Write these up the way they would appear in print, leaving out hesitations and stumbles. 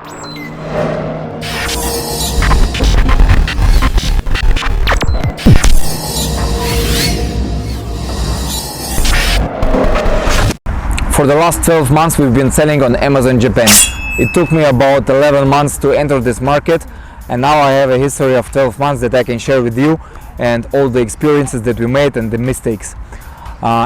For the last 12 months we've been selling on Amazon Japan. It took me about 11 months to enter this market, and now I have a history of 12 months that I can share with you, and all the experiences that we made and the mistakes.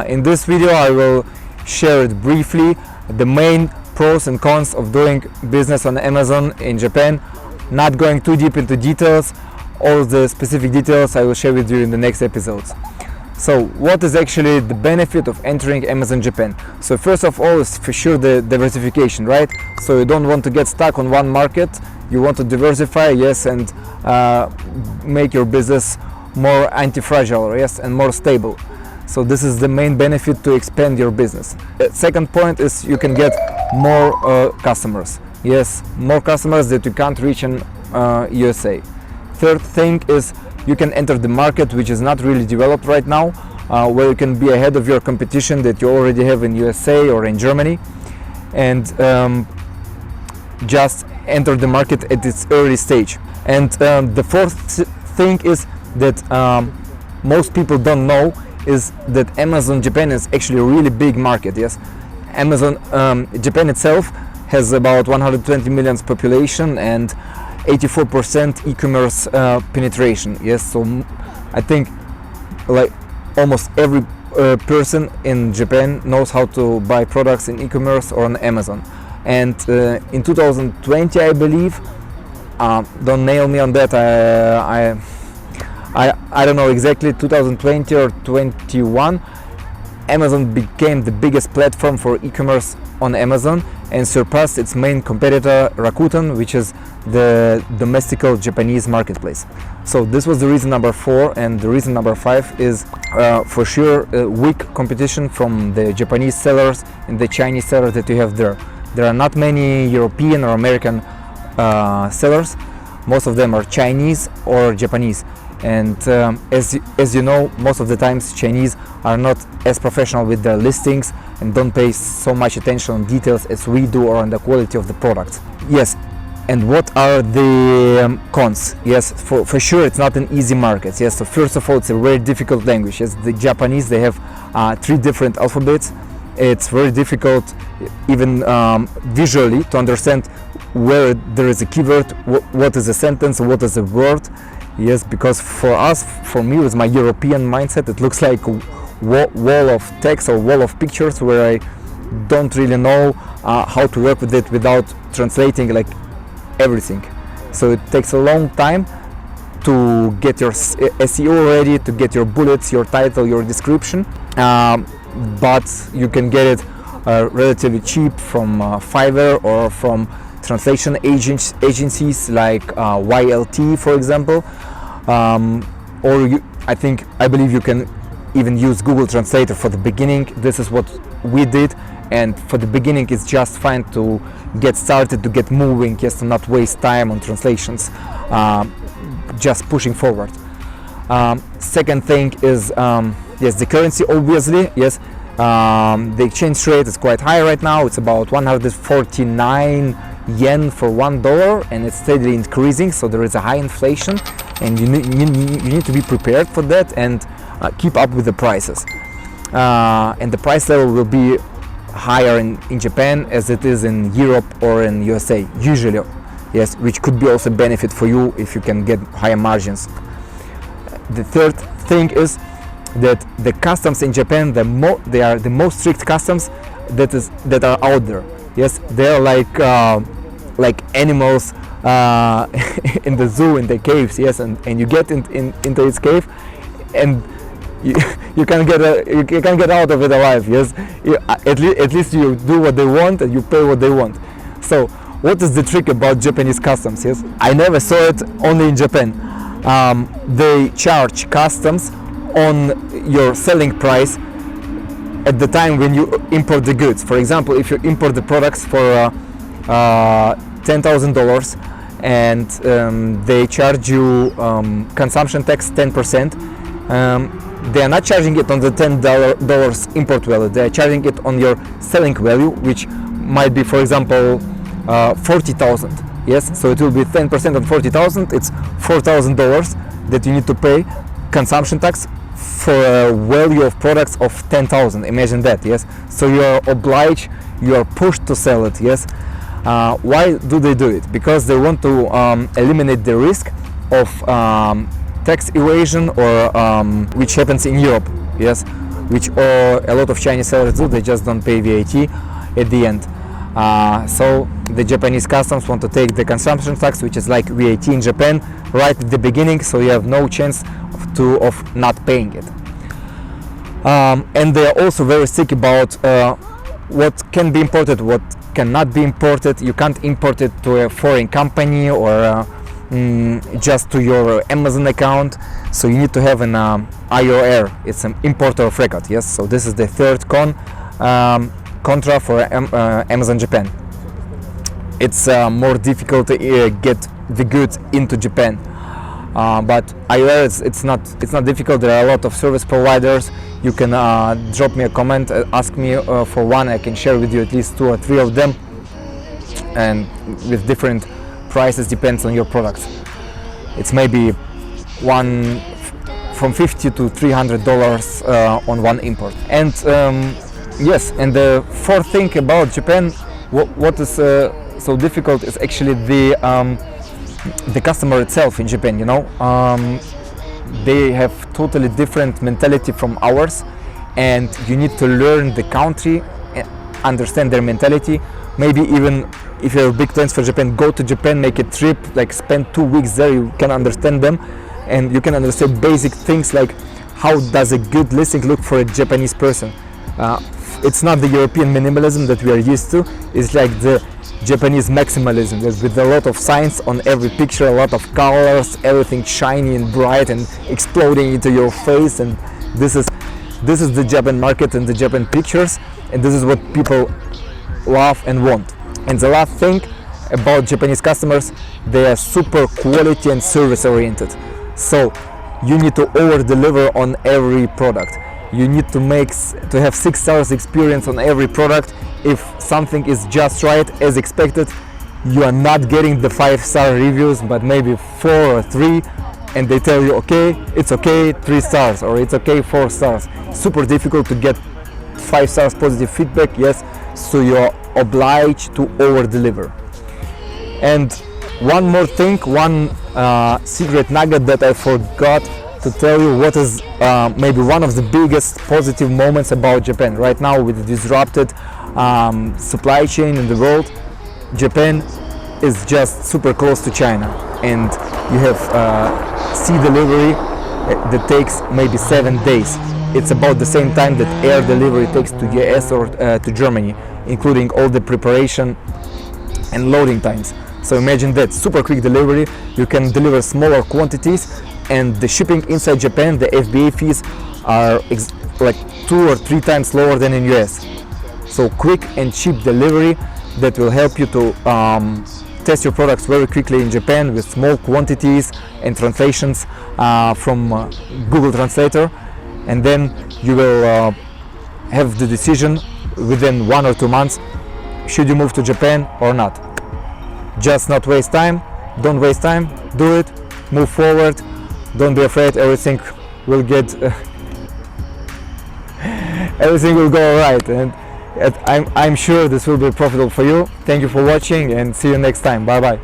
In this video I will share it briefly, the main pros and cons of doing business on Amazon in Japan, not going too deep into details. All the specific details I will share with you in the next episodes. So what is actually the benefit of entering Amazon Japan? So first of all is for sure the diversification, right? So you don't want to get stuck on one market, you want to diversify, yes, and make your business more anti-fragile, yes, and more stable. So this is the main benefit to expand your business. Second point is you can get more customers, yes, more customers that you can't reach in USA. Third thing is you can enter the market which is not really developed right now, where you can be ahead of your competition that you already have in USA or in Germany, and just enter the market at its early stage. And the fourth thing is that most people don't know is that Amazon Japan is actually a really big market. Yes, Amazon Japan itself has about 120 million population and 84% e-commerce penetration. Yes, so I think like almost every person in Japan knows how to buy products in e-commerce or on Amazon. And in 2020, I believe, don't nail me on that, I don't know exactly, 2020 or 21, Amazon became the biggest platform for e-commerce on Amazon and surpassed its main competitor Rakuten, which is the domestical Japanese marketplace. So this was the reason number 4, and the reason number 5 is for sure weak competition from the Japanese sellers and the Chinese sellers that you have there. There are not many European or American sellers. Most of them are Chinese or Japanese, and as you know, most of the times Chinese are not as professional with their listings and don't pay so much attention on details as we do or on the quality of the products. Yes, and what are the cons? Yes, for sure it's not an easy market. Yes, so first of all it's a very difficult language. Yes, the Japanese, they have 3 different alphabets. It's very difficult even visually to understand where there is a keyword, what is a sentence, what is a word. Yes, because for me with my European mindset, it looks like a wall of text or wall of pictures where I don't really know how to work with it without translating like everything. So it takes a long time to get your SEO ready, to get your bullets, your title, your description, but you can get it relatively cheap from Fiverr or from translation agencies like YLT, for example, or I believe you can even use Google Translator for the beginning. This is what we did, and for the beginning it's just fine to get started, to get moving, yes, to not waste time on translations, just pushing forward. Second thing is yes, the currency, obviously. Yes, the exchange rate is quite high right now. It's about 149 yen for $1, and it's steadily increasing, so there is a high inflation, and you need to be prepared for that and keep up with the prices, and the price level will be higher in Japan as it is in Europe or in USA usually. Yes, which could be also a benefit for you if you can get higher margins. The third thing is that the customs in Japan, they are the most strict customs that are out there. Yes, they are like animals in the zoo, in the caves. Yes, and you get into its cave, and you can't get out of it alive. Yes, at least you do what they want and you pay what they want. So what is the trick about Japanese customs? Yes, I never saw it only in Japan. They charge customs on your selling price at the time when you import the goods. For example, if you import the products for $10,000 and they charge you consumption tax 10%, they are not charging it on the $10 import value. They are charging it on your selling value, which might be, for example, 40,000. Yes, so it will be 10% on 40,000. It's $4,000 that you need to pay consumption tax for a value of products of 10,000. Imagine that. Yes, so you are obliged, you are pushed to sell it. Yes. Why do they do it? Because they want to eliminate the risk of tax evasion, or which happens in Europe. Yes, which a lot of Chinese sellers do. They just don't pay VAT at the end. So the Japanese customs want to take the consumption tax, which is like VAT in Japan, right at the beginning, so you have no chance of not paying it. And they are also very strict about what can be imported, what cannot be imported. You can't import it to a foreign company or just to your Amazon account. So you need to have an IOR. It's an importer of record. Yes. So this is the third contra for Amazon Japan. It's more difficult to get the goods into Japan. But IOR, it's not difficult. There are a lot of service providers. You can drop me a comment, ask me for one. I can share with you at least 2 or 3 of them, and with different prices, depends on your products. It's maybe one from $50 to $300 on one import. And yes, and the fourth thing about Japan, what is so difficult is actually the customer itself in Japan. You know, they have totally different mentality from ours, and you need to learn the country, understand their mentality. Maybe even if you have big plans for Japan, go to Japan, make a trip, like spend 2 weeks there. You can understand them, and you can understand basic things like how does a good listing look for a Japanese person. It's not the European minimalism that we are used to. It's like the Japanese maximalism, with a lot of signs on every picture, a lot of colors, everything shiny and bright and exploding into your face. And this is the Japan market and the Japan pictures, and this is what people love and want. And the last thing about Japanese customers, they are super quality and service oriented. So you need to over deliver on every product. You need to have 6 stars experience on every product. If something is just right as expected, you are not getting the 5-star reviews, but maybe 4 or 3, and they tell you, okay, it's okay, 3 stars, or it's okay, 4 stars. Super difficult to get 5 stars positive feedback. Yes, so you're obliged to over deliver. And one more thing, one secret nugget that I forgot to tell you, what is maybe one of the biggest positive moments about Japan right now with the disrupted supply chain in the world. Japan is just super close to China, and you have sea delivery that takes maybe 7 days. It's about the same time that air delivery takes to US or to Germany, including all the preparation and loading times. So imagine that, super quick delivery. You can deliver smaller quantities, and the shipping inside Japan, the FBA fees are like 2 or 3 times lower than in US. So quick and cheap delivery that will help you to test your products very quickly in Japan with small quantities and translations from Google Translator, and then you will have the decision within 1 or 2 months, should you move to Japan or not. Just not waste time. Don't waste time, do it, move forward. Don't be afraid, everything will everything will go alright, and I'm sure this will be profitable for you. Thank you for watching, and see you next time. Bye bye.